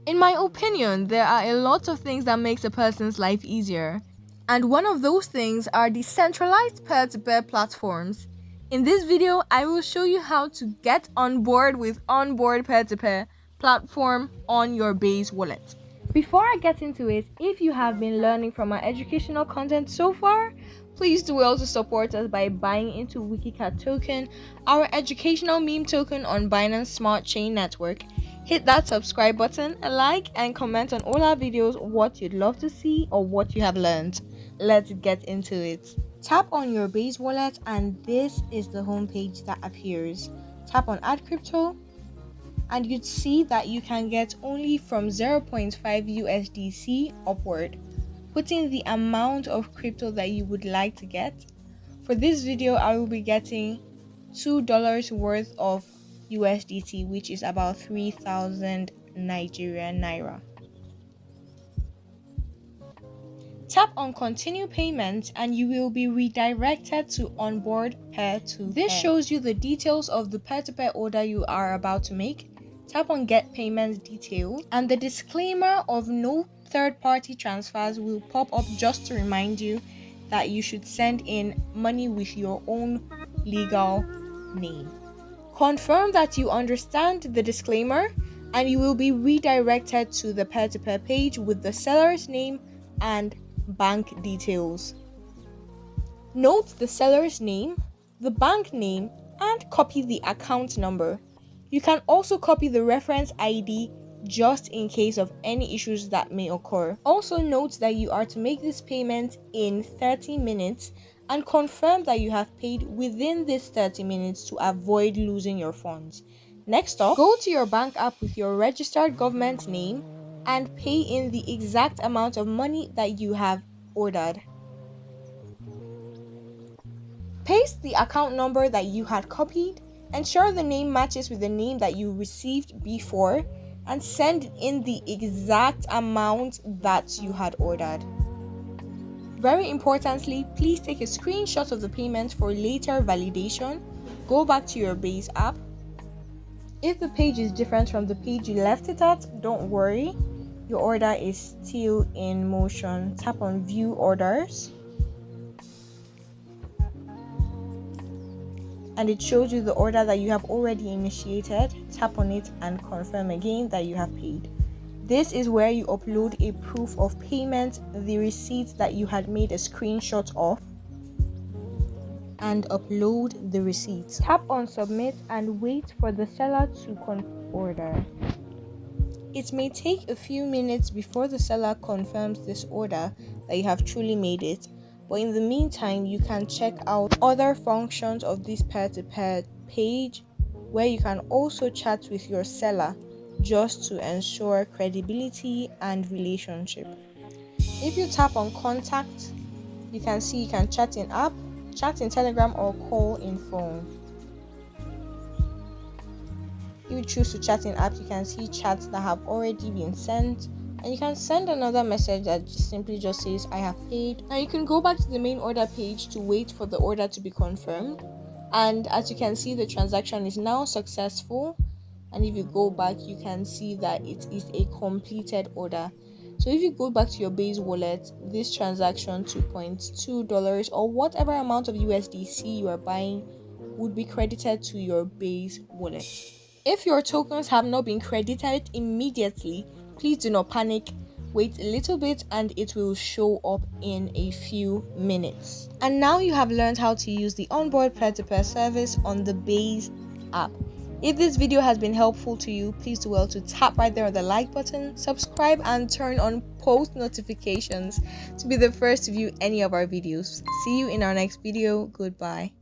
In my opinion, there are a lot of things that makes a person's life easier. And one of those things are decentralized peer-to-peer platforms. In this video, I will show you how to get on board with Onboard Peer-to-Peer platform on your Base wallet. Before I get into it, if you have been learning from our educational content so far, please do well to support us by buying into Wiki Cat Token, our educational meme token on Binance Smart Chain network. Hit that subscribe button, like, and comment on all our videos what you'd love to see or what you have learned. Let's get into it. Tap on your Base wallet and this is the homepage that appears. Tap on Add Crypto and you'd see that you can get only from 0.5 USDC upward, putting the amount of crypto that you would like to get. For this video, I will be getting $2 worth of USDT, which is about 3,000 Nigerian Naira. Tap on continue payment and you will be redirected to Onboard Peer-to-Peer. This shows you the details of the peer-to-peer order you are about to make. Tap on get payment details and the disclaimer of no third-party transfers will pop up just to remind you that you should send in money with your own legal name. Confirm that you understand the disclaimer and you will be redirected to the peer-to-peer page with the seller's name and bank details. Note the seller's name, the bank name, and copy the account number. You can also copy the reference ID just in case of any issues that may occur. Also note that you are to make this payment in 30 minutes and confirm that you have paid within this 30 minutes to avoid losing your funds. Next up, go to your bank app with your registered government name and pay in the exact amount of money that you have ordered. Paste the account number that you had copied, ensure the name matches with the name that you received before, and send in the exact amount that you had ordered. Very importantly, please take a screenshot of the payment for later validation. Go back to your Base app. If the page is different from the page you left it at, don't worry. Your order is still in motion. Tap on view orders. And it shows you the order that you have already initiated. Tap on it and confirm again that you have paid. This is where you upload a proof of payment, the receipt that you had made a screenshot of, and upload the receipt. Tap on submit and wait for the seller to confirm order. It may take a few minutes before the seller confirms this order that you have truly made it, but in the meantime you can check out other functions of this peer-to-peer page where you can also chat with your seller just to ensure credibility and relationship. If you tap on contact, you can see you can chat in app, chat in Telegram, or call in phone. If you choose to chat in app, you can see chats that have already been sent, and you can send another message that simply just says I have paid. Now you can go back to the main order page to wait for the order to be confirmed, and as you can see the transaction is now successful. And if you go back, you can see that it is a completed order. So if you go back to your Base wallet, this transaction $2.2 or whatever amount of USDC you are buying would be credited to your Base wallet. If your tokens have not been credited immediately, please do not panic. Wait a little bit and it will show up in a few minutes. And now you have learned how to use the Onboard Peer-to-Peer service on the Base app. If this video has been helpful to you, please do well to tap right there on the like button, subscribe, and turn on post notifications to be the first to view any of our videos. See you in our next video. Goodbye.